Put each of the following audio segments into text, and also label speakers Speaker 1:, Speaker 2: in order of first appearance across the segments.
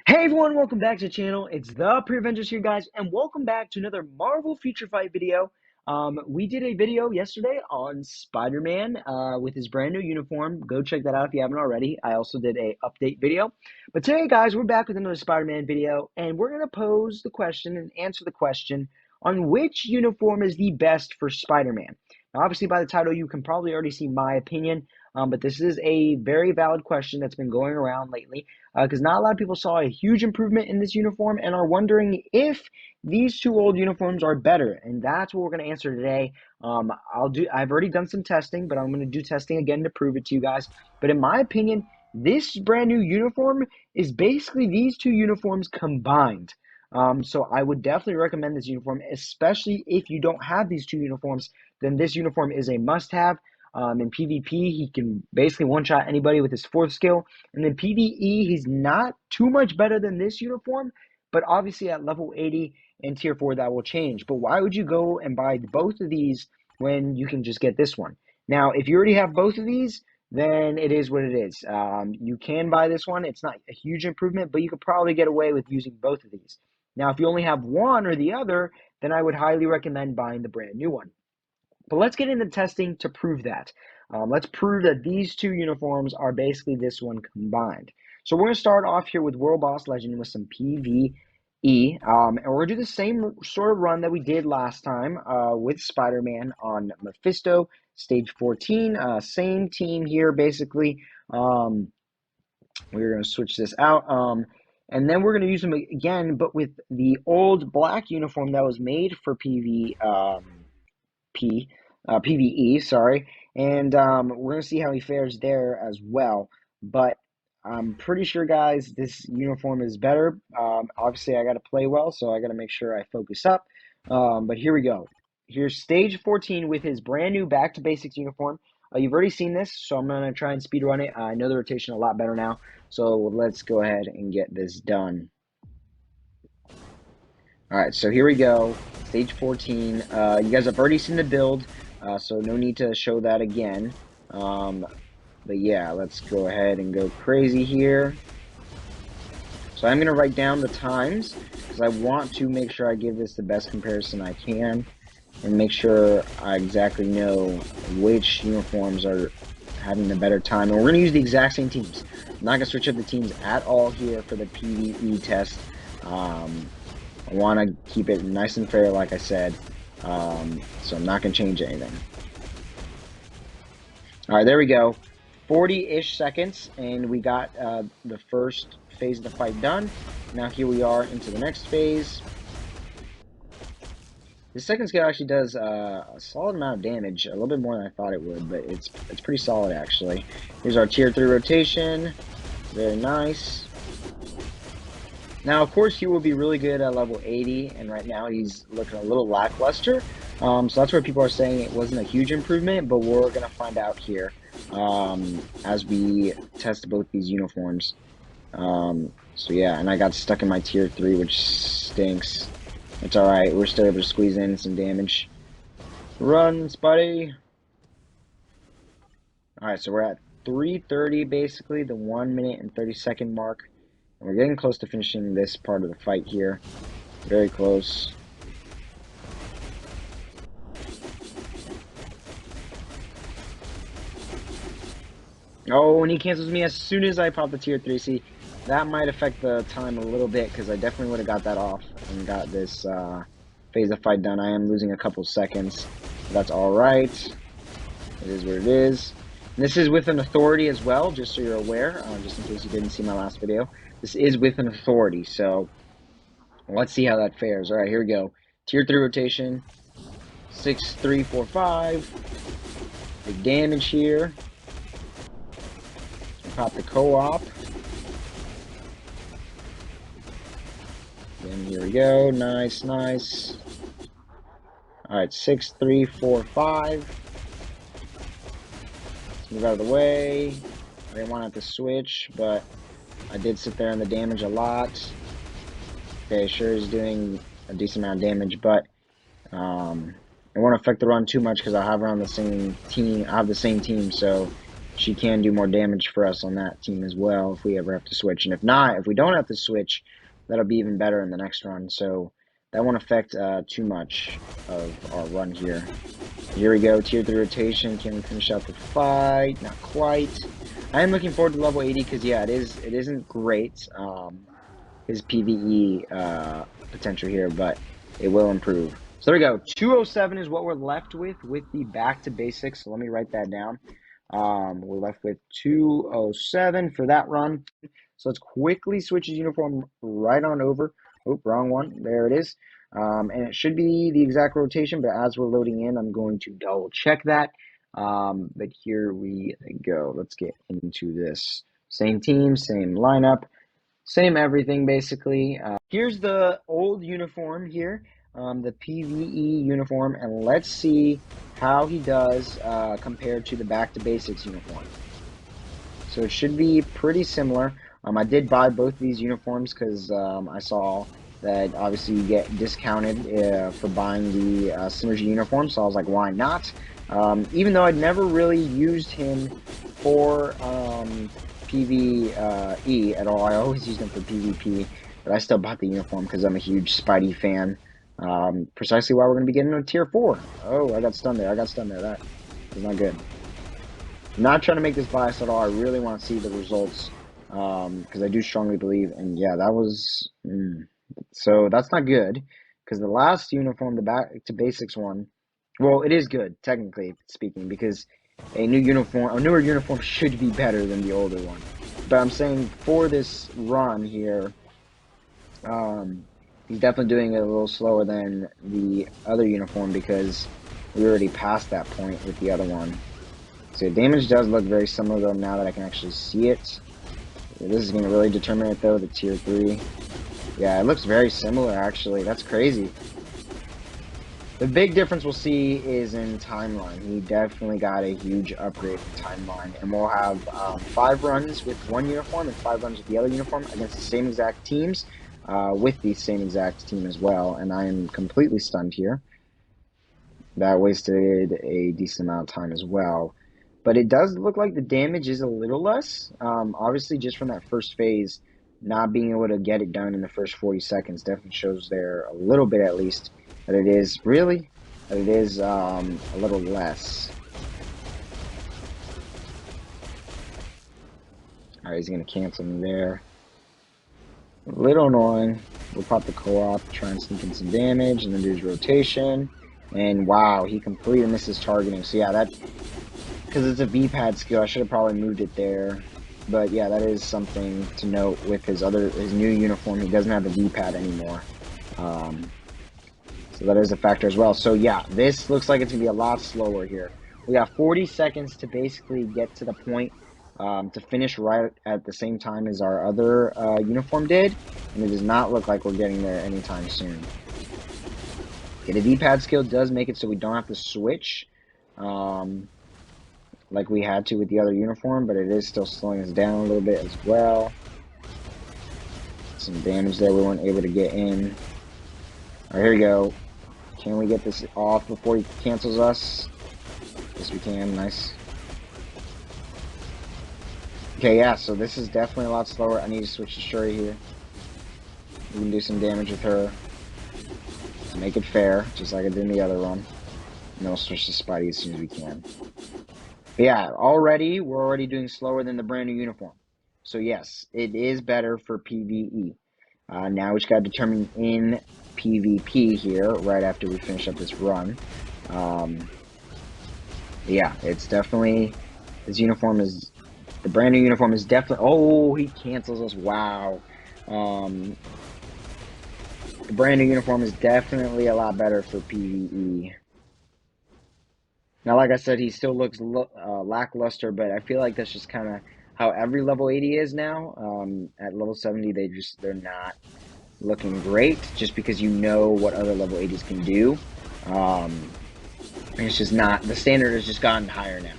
Speaker 1: Hey everyone, welcome back to the channel. It's the Pre-Avengers here, guys, and welcome back to another Marvel Future Fight video. We did a video yesterday on Spider-Man with his brand new uniform. Go check that out if you haven't already. I also did a update video. But today, guys, we're back with another Spider-Man video, and we're going to pose the question and answer the question on which uniform is the best for Spider-Man. Now, obviously, by the title, you can probably already see my opinion, but this is a very valid question that's been going around lately because not a lot of people saw a huge improvement in this uniform and are wondering if these two old uniforms are better, and that's what we're going to answer today. I've already done some testing, but I'm going to do testing again to prove it to you guys. But in my opinion, this brand new uniform is basically these two uniforms combined. So I would definitely recommend this uniform, especially if you don't have these two uniforms. Then this uniform is a must-have. In PvP, he can basically one-shot anybody with his fourth skill. And then PvE, he's not too much better than this uniform, but obviously at level 80 and tier 4, that will change. But why would you go and buy both of these when you can just get this one? Now, if you already have both of these, then it is what it is. You can buy this one. It's not a huge improvement, but you could probably get away with using both of these. Now, if you only have one or the other, then I would highly recommend buying the brand new one. But let's get into testing to prove that. Let's prove that these two uniforms are basically this one combined. So we're going to start off here with World Boss Legend with some PvE. And we're going to do the same sort of run that we did last time with Spider-Man on Mephisto, stage 14. Same team here, basically. We're going to switch this out. And then we're going to use them again, but with the old black uniform that was made for PvE, sorry, and we're gonna see how he fares there as well. But I'm pretty sure, guys, this uniform is better. Obviously, I got to play well, so I got to make sure I focus up. But here we go. Here's stage 14 with his brand new Back to Basics uniform. You've already seen this, so I'm gonna try and speed run it. I know the rotation a lot better now, so let's go ahead and get this done. All right, so here we go. Stage 14. You guys have already seen the build. So no need to show that again. But yeah, let's go ahead and go crazy here. So I'm going to write down the times because I want to make sure I give this the best comparison I can and make sure I exactly know which uniforms are having the better time. And we're going to use the exact same teams. I'm not going to switch up the teams at all here for the PvE test. I want to keep it nice and fair, like I said. So I'm not going to change anything. All right, there we go. 40-ish seconds, and we got the first phase of the fight done. Now here we are into the next phase. The second skill actually does a solid amount of damage, a little bit more than I thought it would, but it's pretty solid actually. Here's our tier 3 rotation. Very nice. Now, of course, he will be really good at level 80, and right now he's looking a little lackluster. So that's where people are saying it wasn't a huge improvement, but we're going to find out here as we test both these uniforms. So yeah, and I got stuck in my tier 3, which stinks. It's alright, we're still able to squeeze in some damage. Run, Spidey! Alright, so we're at 3:30 basically, the 1 minute and 30-second mark. And we're getting close to finishing this part of the fight here. Very close. Oh, and he cancels me as soon as I pop the tier 3. See, that might affect the time a little bit because I definitely would have got that off and got this phase of fight done. I am losing a couple seconds. But that's alright. It is what it is. And this is with an authority as well, just so you're aware, just in case you didn't see my last video. This is with an authority, so let's see how that fares. Alright, here we go. Tier 3 rotation. 6, 3, 4, 5. Big damage here. Pop the co-op. And here we go. Nice, nice. Alright, 6, 3, 4, 5. Let's move out of the way. I didn't want to have to switch, but I did sit there on the damage a lot. Okay, sure is doing a decent amount of damage, but it won't affect the run too much because I have her on the same team. I have the same team, so she can do more damage for us on that team as well if we ever have to switch. And if not, if we don't have to switch, that'll be even better in the next run. So that won't affect too much of our run here. Here we go, tier 3 rotation. Can we finish out the fight? Not quite. I am looking forward to level 80 because, yeah, it isn't great, his PvE potential here, but it will improve. So there we go. 207 is what we're left with the back to basics. So let me write that down. We're left with 207 for that run. So let's quickly switch his uniform right on over. Oh, wrong one. There it is. And it should be the exact rotation, but as we're loading in, I'm going to double check that. But here we go. Let's get into this. Same team, same lineup, same everything basically. Here's the old uniform here, the PvE uniform, and let's see how he does compared to the Back to Basics uniform. So it should be pretty similar. I did buy both these uniforms because I saw that obviously you get discounted for buying the Synergy uniform, so I was like, why not? Even though I'd never really used him for PvE at all, I always used him for PvP, but I still bought the uniform because I'm a huge Spidey fan. Precisely why we're going to be getting a tier 4. Oh, I got stunned there. That was not good. I'm not trying to make this bias at all. I really want to see the results because I do strongly believe, and yeah, that was so that's not good because the last uniform, the Back to Basics one, well, it is good technically speaking because a newer uniform should be better than the older one. But I'm saying for this run here, he's definitely doing it a little slower than the other uniform because we already passed that point with the other one. So damage does look very similar though now that I can actually see it. This is going to really determine it though, the tier 3. Yeah, it looks very similar actually. That's crazy. The big difference we'll see is in timeline. He definitely got a huge upgrade in timeline. And we'll have 5 runs with one uniform and 5 runs with the other uniform against the same exact teams with the same exact team as well. And I am completely stunned here. That wasted a decent amount of time as well. But it does look like the damage is a little less. Obviously, just from that first phase, not being able to get it done in the first 40 seconds definitely shows there a little bit at least that it is a little less. Alright, he's going to cancel me there. A little annoying. We'll pop the co-op, try and sneak in some damage, and then do his rotation. And wow, he completely misses targeting. So yeah, that... because it's a V-pad skill, I should have probably moved it there. But yeah, that is something to note with his new uniform. He doesn't have the V-pad anymore. So that is a factor as well. So yeah, this looks like it's going to be a lot slower here. We got 40 seconds to basically get to the point to finish right at the same time as our other uniform did. And it does not look like we're getting there anytime soon. Okay, the V-pad skill does make it so we don't have to switch. Like we had to with the other uniform, but it is still slowing us down a little bit as well. Some damage there we weren't able to get in. Alright, here we go. Can we get this off before he cancels us? Yes, we can. Nice. Okay, yeah, so this is definitely a lot slower. I need to switch to Shuri here. We can do some damage with her. To make it fair, just like I did in the other run. And then we'll switch to Spidey as soon as we can. But yeah, we're already doing slower than the brand new uniform. So yes, it is better for PvE. Now we just got to determine in PvP here, right after we finish up this run. Yeah, it's definitely, the brand new uniform is definitely, oh, he cancels us, wow. The brand new uniform is definitely a lot better for PvE. Now, like I said, he still looks lackluster, but I feel like that's just kind of how every level 80 is now. At level 70, they're not looking great, just because you know what other level 80s can do. And it's just not, the standard has just gotten higher now.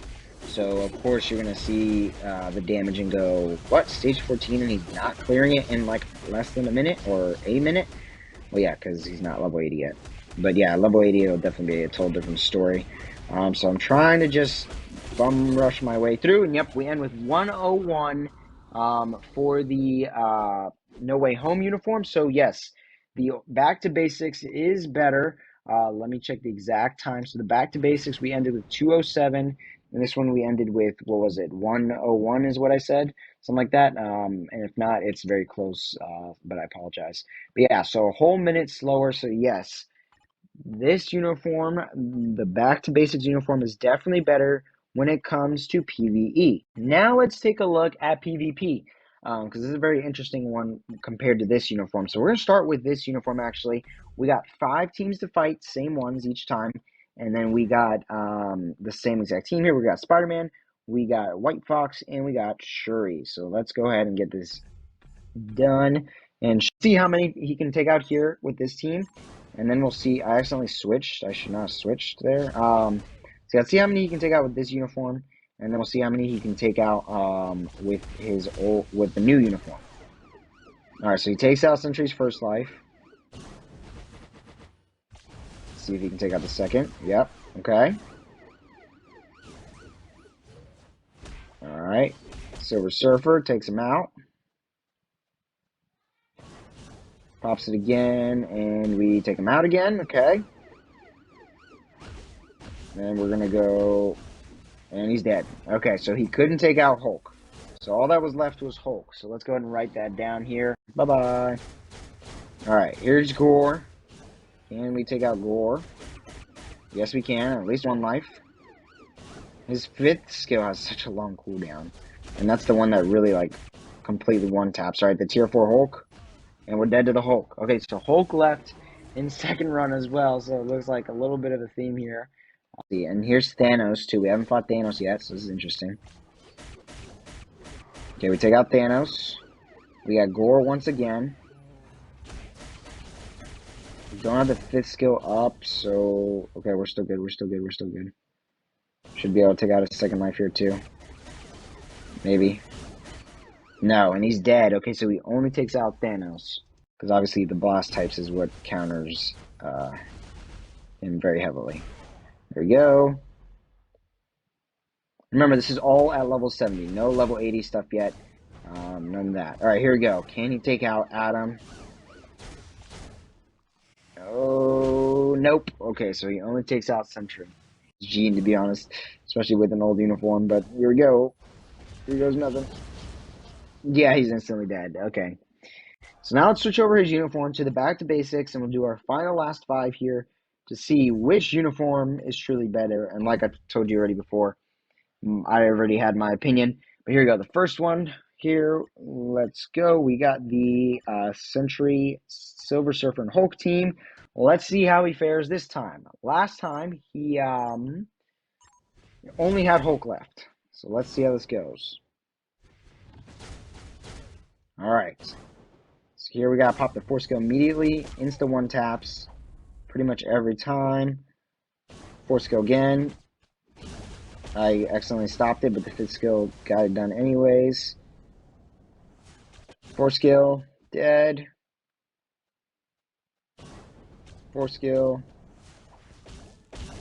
Speaker 1: So, of course, you're going to see the damage and go, what, stage 14, and he's not clearing it in like less than a minute or a minute? Well, yeah, because he's not level 80 yet. But yeah, level 80, it'll definitely be a total different story. So I'm trying to just bum rush my way through. And yep, we end with 101 for the No Way Home uniform. So yes, the Back to Basics is better. Let me check the exact time. So the Back to Basics, we ended with 207. And this one we ended with, what was it? 101 is what I said. Something like that. And if not, it's very close, but I apologize. But yeah, so a whole minute slower. So yes, this uniform, the Back to Basics uniform, is definitely better when it comes to PvE. Now let's take a look at PvP, because this is a very interesting one compared to this uniform. So we're going to start with this uniform, actually. We got 5 teams to fight, same ones each time. And then we got the same exact team here. We got Spider-Man, we got White Fox, and we got Shuri. So let's go ahead and get this done and see how many he can take out here with this team. And then we'll see. I accidentally switched. I should not have switched there. So let's see how many he can take out with this uniform, and then we'll see how many he can take out with the new uniform. All right, so he takes out Sentry's first life. Let's see if he can take out the second. Yep. Okay. All right. Silver Surfer takes him out. Pops it again, and we take him out again. Okay. And we're going to go, and he's dead. Okay, so he couldn't take out Hulk. So all that was left was Hulk. So let's go ahead and write that down here. Bye-bye. All right, here's Gore. Can we take out Gore? Yes, we can. At least 1 life. His 5th skill has such a long cooldown. And that's the one that really, like, completely one-taps. All right, the tier 4 Hulk. And we're dead to the Hulk. Okay, so Hulk left in second run as well. So it looks like a little bit of a theme here. And here's Thanos, too. We haven't fought Thanos yet, so this is interesting. Okay, we take out Thanos. We got Gore once again. We don't have the 5th skill up, so... Okay, we're still good, we're still good, we're still good. Should be able to take out a second life here, too. Maybe. No, and he's dead. Okay, so he only takes out Thanos. Because obviously the boss types is what counters him very heavily. There we go. Remember, this is all at level 70. No level 80 stuff yet. None of that. Alright, here we go. Can he take out Adam? Oh, nope. Okay, so he only takes out Sentry. Gene, to be honest. Especially with an old uniform, but here we go. Here goes nothing. Yeah, he's instantly dead. Okay. So now let's switch over his uniform to the Back to Basics, and we'll do our final last 5 here to see which uniform is truly better. And like I told you already before, I already had my opinion. But here we go. The first one here, let's go. We got the Sentry, Silver Surfer, and Hulk team. Let's see how he fares this time. Last time, he only had Hulk left. So let's see how this goes. All right. So here we got to pop the 4 skill immediately. Insta 1 taps pretty much every time. 4 skill again. I accidentally stopped it, but the 5th skill got it done anyways. 4 skill, dead. 4 skill,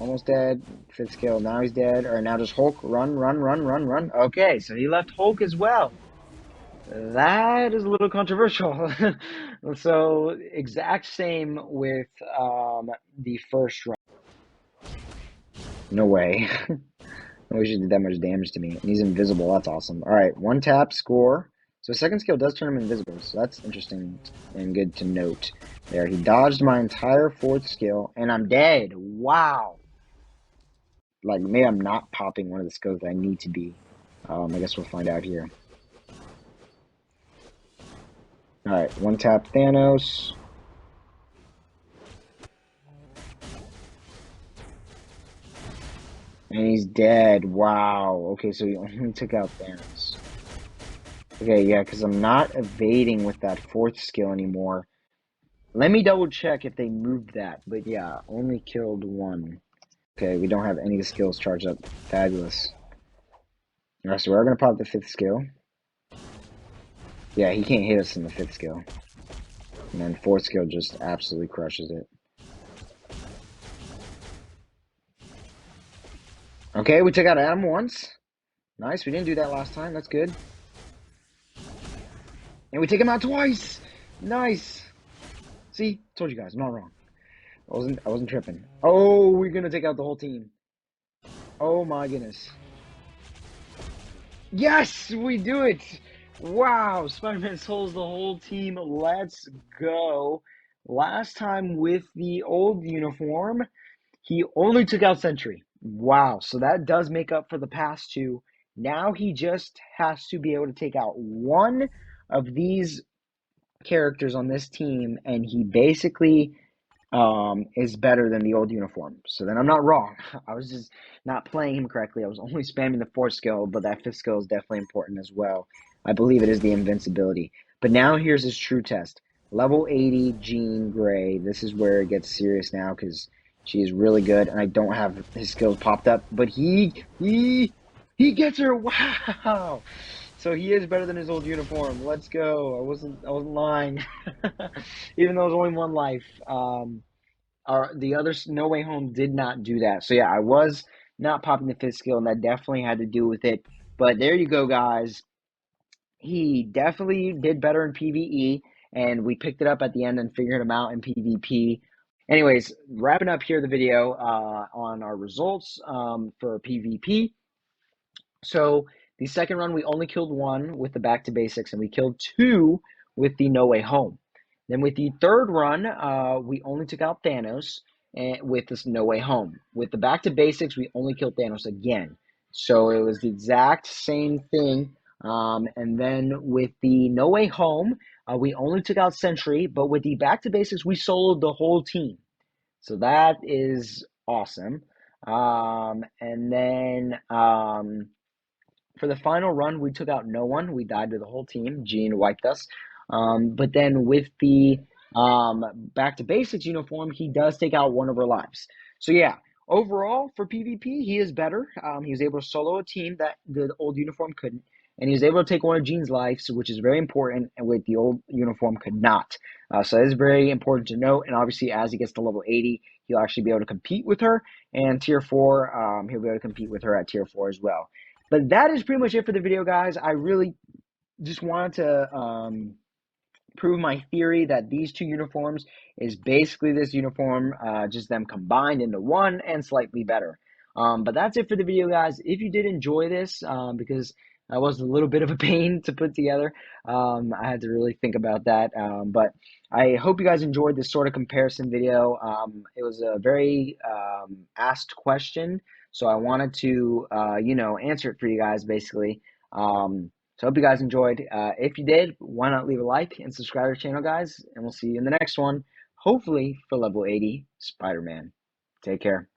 Speaker 1: almost dead. 5th skill, now he's dead. Alright, now just Hulk, run, run, run, run, run. Okay, so he left Hulk as well. That is a little controversial. So, exact same with the first run. No way. I wish he did that much damage to me. And he's invisible, that's awesome. Alright, 1 tap, score. So second skill does turn him invisible, so that's interesting and good to note. There, he dodged my entire 4th skill, and I'm dead. Wow. Like, maybe I'm not popping one of the skills that I need to be. I guess we'll find out here. Alright, 1 tap Thanos. And he's dead. Wow. Okay, so he only took out Thanos. Okay, yeah, because I'm not evading with that 4th skill anymore. Let me double check if they moved that. But yeah, only killed 1. Okay, we don't have any of the skills charged up. Fabulous. Alright, so we're going to pop the 5th skill. Yeah, he can't hit us in the 5th skill. And then 4th skill just absolutely crushes it. Okay, we took out Adam once. Nice, we didn't do that last time. That's good. And we take him out twice. Nice. See, told you guys, I'm not wrong. I wasn't tripping. Oh, we're gonna take out the whole team. Oh my goodness. Yes, we do it. Wow, Spider-Man souls the whole team. Let's go. Last time with the old uniform, he only took out Sentry. Wow, so that does make up for the past two. Now he just has to be able to take out one of these characters on this team, and he basically is better than the old uniform. So then I'm not wrong. I was just not playing him correctly. I was only spamming the fourth skill, but that fifth skill is definitely important as well. I believe it is the invincibility. But now here's his true test. Level 80 Jean Grey. This is where it gets serious now because she is really good, and I don't have his skills popped up. But he gets her. Wow. So he is better than his old uniform. Let's go. I wasn't lying. Even though it was only one life. The other No Way Home did not do that. So yeah, I was not popping the fifth skill, and that definitely had to do with it. But there you go, guys. He definitely did better in PvE, and we picked it up at the end and figured him out in PvP. Anyways, wrapping up here the video on our results for PvP. So the second run, we only killed one with the Back to Basics, and we killed two with the No Way Home. Then with the third run, we only took out Thanos and with this No Way Home. With the Back to Basics, we only killed Thanos again. So it was the exact same thing. And then with the No Way Home, we only took out Sentry, but with the Back to Basics, we soloed the whole team. So that is awesome. And then for the final run, we took out no one. We died to the whole team. Jean wiped us. But then with the Back to Basics uniform, he does take out one of our lives. So yeah, overall for PvP, he is better. He was able to solo a team that the old uniform couldn't. And he was able to take one of Jean's lives, which is very important, and with the old uniform could not. So that is very important to note. And obviously, as he gets to level 80, he'll actually be able to compete with her. And tier 4, he'll be able to compete with her at tier 4 as well. But that is pretty much it for the video, guys. I really just wanted to prove my theory that these two uniforms is basically this uniform, just them combined into one and slightly better. But that's it for the video, guys. If you did enjoy this, because that was a little bit of a pain to put together, I had to really think about that. But I hope you guys enjoyed this sort of comparison video. It was a very asked question, so I wanted to, answer it for you guys, basically. So I hope you guys enjoyed. If you did, why not leave a like and subscribe to our channel, guys? And we'll see you in the next one, hopefully for level 80 Spider-Man. Take care.